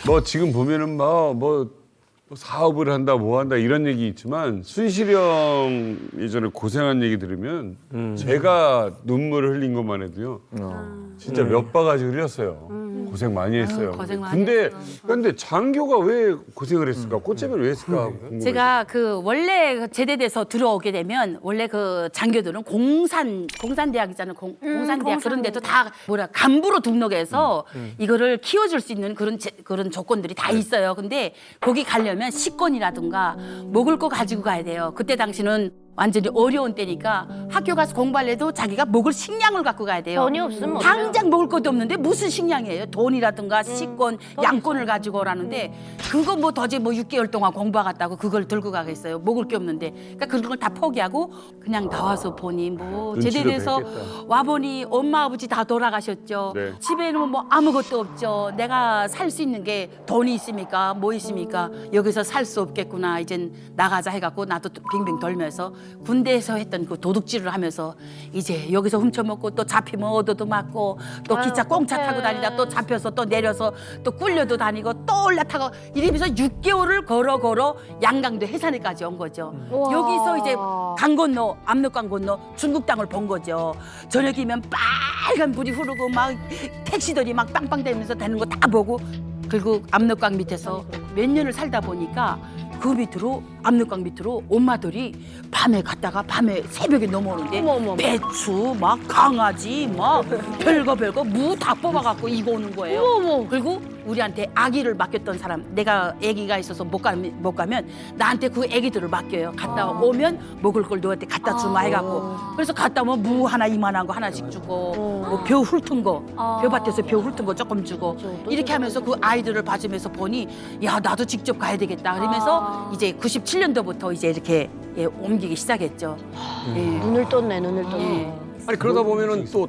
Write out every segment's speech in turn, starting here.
뭐 지금 보면은 뭐 사업을 한다 뭐 한다 이런 얘기 있지만 순실이 형 예전에 고생한 얘기 들으면 제가 눈물을 흘린 것만 해도요 진짜 몇 바가지 흘렸어요. 고생 많이 했어요. 고생 많이 근데 장교가 왜 고생을 했을까? 꽃잼을 왜 했을까? 궁금해요. 제가 그 원래 제대돼서 들어오게 되면 원래 그 장교들은 공산대학 있잖아요. 공산대학 그런 데도 다 간부로 등록해서 이거를 키워줄 수 있는 그런 조건들이 다 있어요. 근데 거기 가려면 식권이라든가 먹을 거 가지고 가야 돼요. 그때 당시는 완전히 어려운 때니까 학교 가서 공부할 때도 자기가 먹을 식량을 갖고 가야 돼요. 돈이 없으면 당장 먹을 것도 없는데 무슨 식량이에요? 돈이라든가 식권, 양권을 가지고 오라는데 그거 뭐 도저히 뭐 6개월 동안 공부하겠다고 그걸 들고 가겠어요. 먹을 게 없는데. 그러니까 그런 걸 다 포기하고 그냥 나와서 보니 뭐 눈치도 제대돼서 뵙겠다. 와보니 엄마 아버지 다 돌아가셨죠. 네. 집에는 뭐 아무것도 없죠. 내가 살 수 있는 게 돈이 있습니까? 뭐 있습니까? 여기서 살 수 없겠구나. 이젠 나가자 해갖고 나도 빙빙 돌면서 군대에서 했던 그 도둑질을 하면서 이제 여기서 훔쳐먹고 또 잡히면 얻어도 맞고 또 기차 공차 타고 다니다 또 잡혀서 또 내려서 또 꿀려도 다니고 또 올라타고 이러면서 6개월을 걸어 양강도 해산에까지 온 거죠. 우와. 여기서 이제 강 건너 압록강 건너 중국 땅을 본 거죠. 저녁이면 빨간 불이 흐르고 막 택시들이 막 빵빵대면서 되는 거 다 보고 그리고 압록강 밑에서 몇 년을 살다 보니까 그 밑으로 압록강 밑으로 엄마들이 밤에 갔다가 밤에 새벽에 넘어오는데 어머. 배추 막 강아지 막 별거 무 다 뽑아갖고 이거 오는 거예요. 어머. 그리고 우리한테 아기를 맡겼던 사람 내가 아기가 있어서 못 가면 나한테 그 아기들을 맡겨요. 갔다 오면 먹을 걸 너한테 갖다 주마 해갖고 그래서 갔다 오면 무 하나 이만한 거 하나씩 주고 뭐 벼 훑은 거 벼밭에서 벼 훑은 거 조금 주고 이렇게 하면서 그 아이들을 봐주면서 보니 야 나도 직접 가야 되겠다 그러면서 이제 97년도부터 이제 이렇게 옮기기 시작했죠. 예. 눈을 떴네, 눈을 떴네. 예. 아니 그러다 보면은 또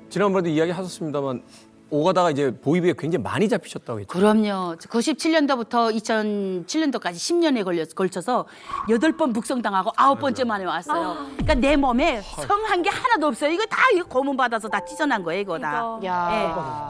지난번에도 이야기 하셨습니다만 오가다가 이제 보이비에 굉장히 많이 잡히셨다고 했죠. 그럼요. 97년도부터 2007년도까지 10년에 걸쳐서 8번 북송당하고 9번째 만에 왔어요. 그러니까 내 몸에 성한 게 하나도 없어요. 이거 다 이거 고문 받아서 다 찢어난 거예요, 이거 다. 야.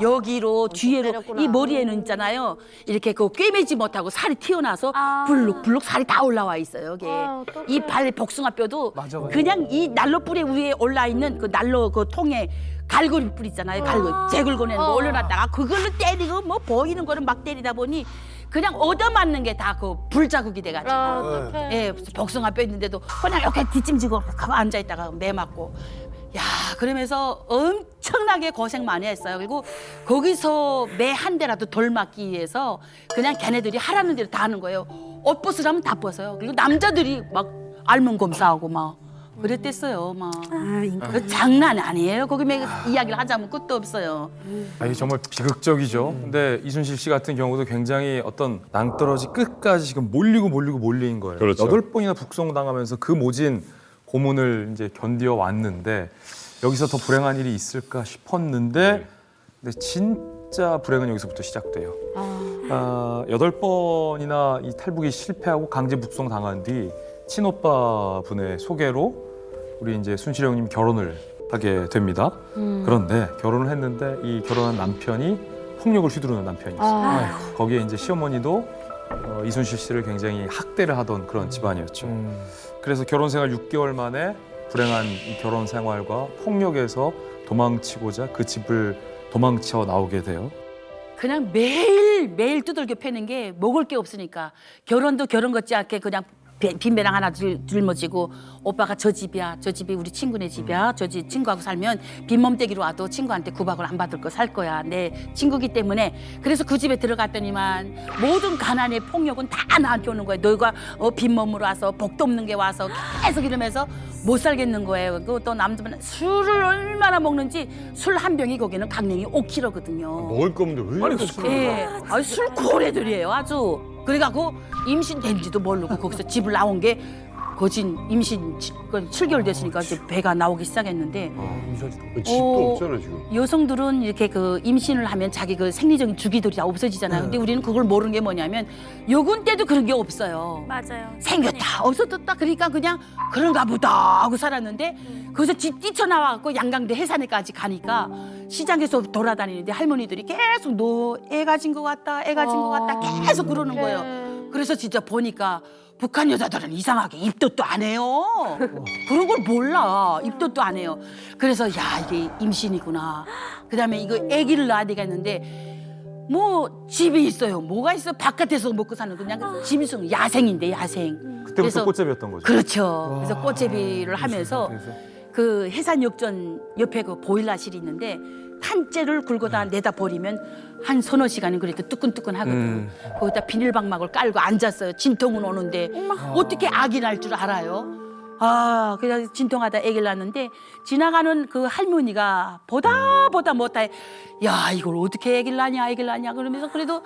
예. 여기로 뒤에로 때렸구나. 이 머리에는 있잖아요. 이렇게 그 꿰매지 못하고 살이 튀어나와서 불룩불룩 살이 다 올라와 있어요. 여기. 어떡해. 이 발 복숭아뼈도 맞아. 그냥 이 난로 뿌리 위에 올라 있는 그 난로 그 통에 갈고리 뿌리 있잖아요. 재 긁어내는 거 올려놨다가 그걸로 때리고 뭐 보이는 거를 막 때리다 보니 그냥 얻어맞는 게 다 그 불자국이 돼가지고. 어떡해. 예, 복숭아 뼈 있는데도 그냥 이렇게 뒷짐지고 가만 앉아있다가 매 맞고. 야, 그러면서 엄청나게 고생 많이 했어요. 그리고 거기서 매 한 대라도 덜 맞기 위해서 그냥 걔네들이 하라는 대로 다 하는 거예요. 옷 벗으라면 다 벗어요. 그리고 남자들이 막 알몸 검사하고 막 그랬댔어요. 막 그 장난 아니에요. 거기 이야기를 하자면 끝도 없어요. 아니 정말 비극적이죠. 근데 이순실 씨 같은 경우도 굉장히 어떤 낭떠러지 끝까지 지금 몰린 거예요. 그렇죠. 8번이나 북송당하면서 그 모진 고문을 이제 견디어 왔는데 여기서 더 불행한 일이 있을까 싶었는데 근데 진짜 불행은 여기서부터 시작돼요. 8번이나 이 탈북이 실패하고 강제 북송 당한 뒤 친오빠 분의 소개로 우리 이제 순실 형님 결혼을 하게 됩니다. 그런데 결혼을 했는데 이 결혼한 남편이 폭력을 휘두르는 남편이었어요. 거기에 이제 시어머니도 이순실 씨를 굉장히 학대를 하던 그런 집안이었죠. 그래서 결혼 생활 6개월 만에 불행한 이 결혼 생활과 폭력에서 도망치고자 그 집을 도망쳐 나오게 돼요. 그냥 매일 두들겨 패는 게 먹을 게 없으니까 결혼도 결혼 같지 않게 그냥 빈배랑 하나 짊어지고 오빠가 저 집이야 저 집이 우리 친구네 집이야 저 집 친구하고 살면 빈몸대기로 와도 친구한테 구박을 안 받을 거 살 거야 내 친구기 때문에 그래서 그 집에 들어갔더니만 모든 가난의 폭력은 다 나한테 오는 거예요. 너가 빈몸으로 와서 복도 없는 게 와서 계속 이러면서 못 살겠는 거예요. 그리고 또 남자분 술을 얼마나 먹는지 술 한 병이 거기는 강냉이 5kg거든요. 먹을 거 없는데 왜 이렇게 술을 예, 술고래들이에요 아주. 그래갖고 임신된지도 모르고 거기서 집을 나온 게 거진 임신 7개월 됐으니까 이제 배가 나오기 시작했는데 집도 없잖아 지금. 여성들은 이렇게 그 임신을 하면 자기 그 생리적인 주기들이 다 없어지잖아요. 근데 우리는 그걸 모르는 게 뭐냐면 요군 때도 그런 게 없어요. 맞아요. 생겼다 없어졌다 그러니까 그냥 그런가 보다 하고 살았는데 거기서 집 뛰쳐나와갖고 양강대 해산에까지 가니까 시장에서 돌아다니는데 할머니들이 계속 너 애 가진 것 같다 애 가진 것 같다 계속 그러는 거예요. 그래서 진짜 보니까 북한 여자들은 이상하게 입덧도 안 해요. 그런 걸 몰라. 입덧도 안 해요. 그래서 야 이게 임신이구나. 그다음에 이거 아기를 낳아야 되겠는데 뭐 집이 있어요. 뭐가 있어? 바깥에서 먹고 사는 그냥 짐승 야생인데 야생. 그때부터 꽃잡이였던 거죠. 그렇죠. 그래서 꽃제비를 하면서 그 해산역전 옆에 그 보일러실이 있는데 탄재를 굴고다 내다 버리면 한 서너 시간은 그래도 뜨끈뜨끈 하거든. 거기다 비닐방막을 깔고 앉았어요. 진통은 오는데 어떻게 아기 날 줄 알아요? 아, 그래서 진통하다 아기를 낳았는데 지나가는 그 할머니가 보다 못해. 야, 이걸 어떻게 아기를 낳냐 그러면서 그래도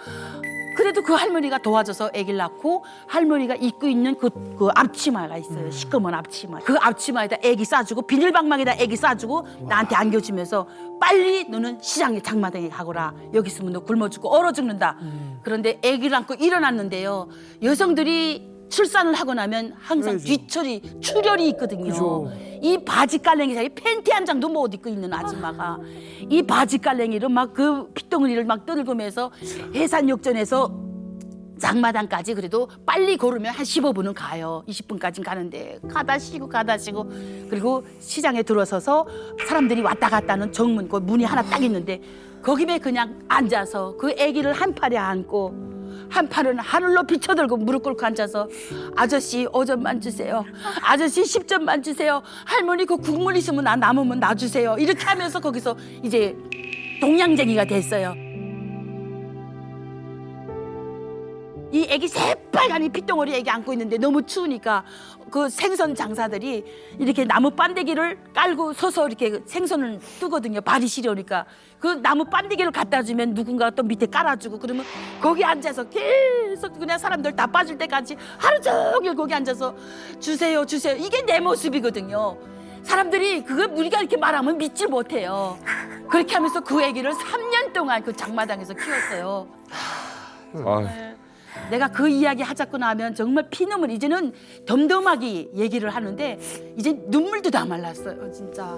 그 할머니가 도와줘서 아기를 낳고 할머니가 입고 있는 그 앞치마가 있어요. 시꺼먼 앞치마. 그 앞치마에다 아기 싸주고 비닐방망에다 아기 싸주고 나한테 안겨주면서 빨리 너는 시장에 장마당에 가거라. 여기 있으면 너 굶어 죽고 얼어 죽는다. 그런데 아기를 안고 일어났는데요. 여성들이 출산을 하고 나면 항상 뒤처리 출혈이 있거든요. 이 바지 깔랭이 사이 팬티 한 장도 못 입고 있는 아줌마가 이 바지 깔랭이로 막 그 핏덩어리를 막 떨구면서 해산역전에서 장마당까지 그래도 빨리 걸으면 한 15분은 가요. 20분까지는 가는데 가다 쉬고 그리고 시장에 들어서서 사람들이 왔다 갔다 하는 정문 그 문이 하나 딱 있는데 거기에 그냥 앉아서 그 아기를 한 팔에 안고 한 팔은 하늘로 비춰들고 무릎 꿇고 앉아서 아저씨 5점만 주세요. 아저씨 10점만 주세요. 할머니 그 국물 있으면 나 남으면 놔주세요. 이렇게 하면서 거기서 이제 동양쟁이가 됐어요. 이 애기 새빨간 이 핏덩어리 애기 안고 있는데 너무 추우니까 그 생선 장사들이 이렇게 나무 반대기를 깔고 서서 이렇게 생선을 뜨거든요. 발이 시려우니까 그 나무 반대기를 갖다 주면 누군가가 또 밑에 깔아주고 그러면 거기 앉아서 계속 그냥 사람들 다 빠질 때까지 하루 종일 거기 앉아서 주세요 이게 내 모습이거든요. 사람들이 그걸 우리가 이렇게 말하면 믿질 못해요. 그렇게 하면서 그 애기를 3년 동안 그 장마당에서 키웠어요. 아, 내가 그 이야기 하자꾸 나면 정말 피눈물 이제는 덤덤하게 얘기를 하는데 이제 눈물도 다 말랐어요 진짜.